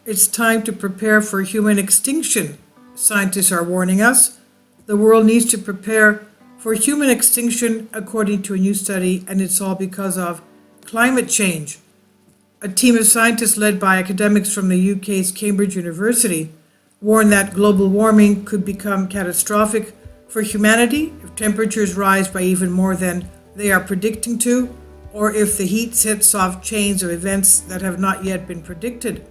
It's time to prepare for human extinction, scientists are warning us. The world needs to prepare for human extinction according to a new study, and it's all because of climate change. A team of scientists led by academics from the UK's Cambridge University warned that global warming could become catastrophic for humanity if temperatures rise by even more than they are predicting to, or if the heat sets off chains of events that have not yet been predicted.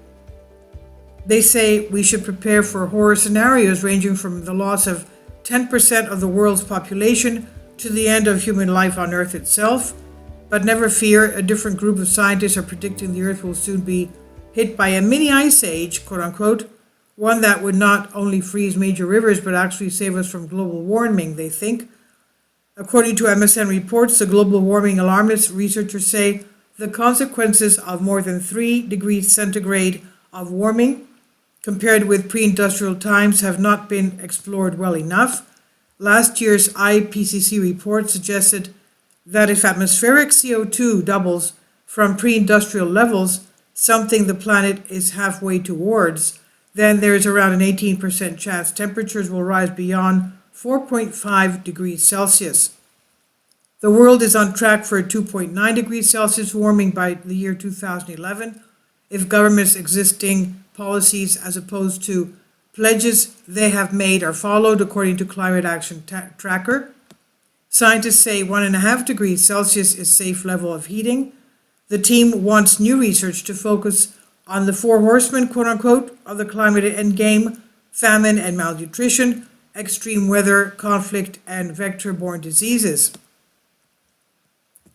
They say we should prepare for horror scenarios ranging from the loss of 10% of the world's population to the end of human life on Earth itself. But never fear, a different group of scientists are predicting the Earth will soon be hit by a mini ice age, quote unquote, one that would not only freeze major rivers but actually save us from global warming, they think. According to MSN reports, the global warming alarmists, researchers say the consequences of more than 3 degrees centigrade of warming compared with pre-industrial times have not been explored well enough. Last year's IPCC report suggested that if atmospheric CO2 doubles from pre-industrial levels, something the planet is halfway towards, then there is around an 18% chance temperatures will rise beyond 4.5 degrees Celsius. The world is on track for a 2.9 degrees Celsius warming by the year 2011 if governments' existing policies as opposed to pledges they have made are followed, according to Climate Action Tracker. Scientists say 1.5 degrees Celsius is safe level of heating. The team wants new research to focus on the 4 horsemen, quote unquote, of the climate endgame: famine and malnutrition, extreme weather, conflict, and vector-borne diseases.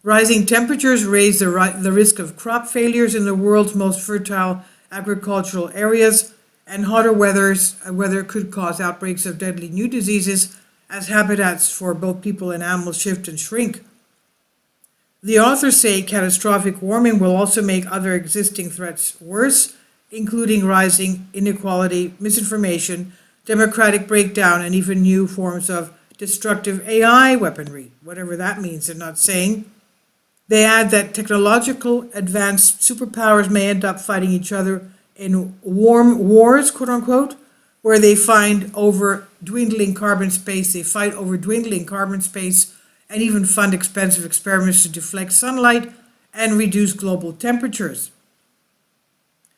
Rising temperatures raise the risk of crop failures in the world's most fertile agricultural areas, and hotter weather could cause outbreaks of deadly new diseases as habitats for both people and animals shift and shrink. The authors say catastrophic warming will also make other existing threats worse, including rising inequality, misinformation, democratic breakdown, and even new forms of destructive AI weaponry, whatever that means, they're not saying. They add that technological advanced superpowers may end up fighting each other in warm wars, quote unquote, where they fight over dwindling carbon space, and even fund expensive experiments to deflect sunlight and reduce global temperatures.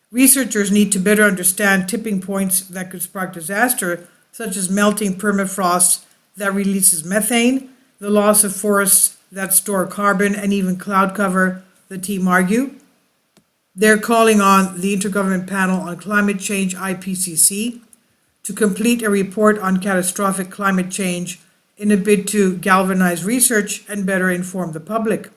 Researchers need to better understand tipping points that could spark disaster, such as melting permafrost that releases methane, the loss of forests that store carbon, and even cloud cover, the team argue. They're calling on the Intergovernmental Panel on Climate Change, IPCC, to complete a report on catastrophic climate change in a bid to galvanize research and better inform the public.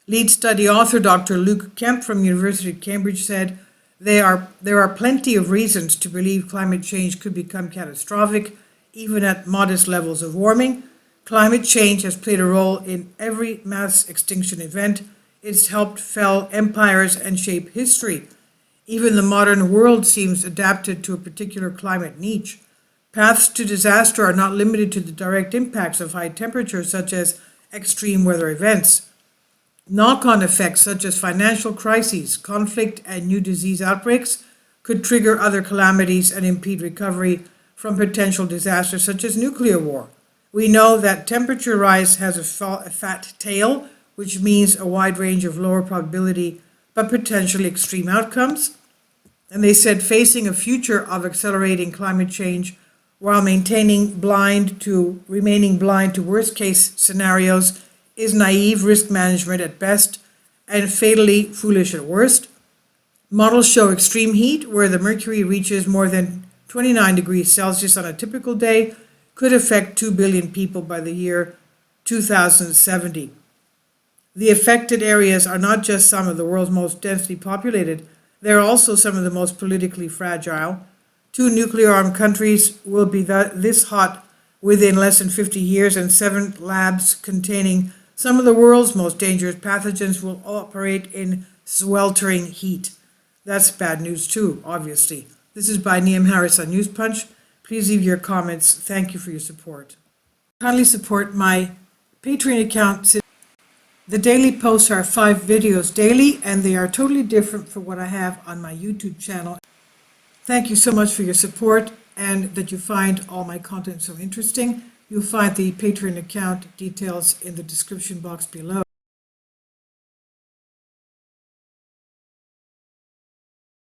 Lead study author Dr. Luke Kemp from University of Cambridge said, there are plenty of reasons to believe climate change could become catastrophic, even at modest levels of warming. Climate change has played a role in every mass extinction event. It's helped fell empires and shape history. Even the modern world seems adapted to a particular climate niche. Paths to disaster are not limited to the direct impacts of high temperatures, such as extreme weather events. Knock-on effects such as financial crises, conflict, and new disease outbreaks could trigger other calamities and impede recovery from potential disasters such as nuclear war. We know that temperature rise has a fat tail, which means a wide range of lower probability but potentially extreme outcomes. And they said facing a future of accelerating climate change while remaining blind to worst case scenarios is naive risk management at best and fatally foolish at worst. Models show extreme heat, where the mercury reaches more than 29 degrees Celsius on a typical day, could affect 2 billion people by the year 2070. The affected areas are not just some of the world's most densely populated, they're also some of the most politically fragile. 2 nuclear-armed countries will be this hot within less than 50 years, and 7 labs containing some of the world's most dangerous pathogens will operate in sweltering heat. That's bad news too, obviously. This is by Neam Harris on News Punch. Please leave your comments. Thank you for your support. Kindly support my Patreon account. The daily posts are 5 videos daily, and they are totally different from what I have on my YouTube channel. Thank you so much for your support and that you find all my content so interesting. You'll find the Patreon account details in the description box below.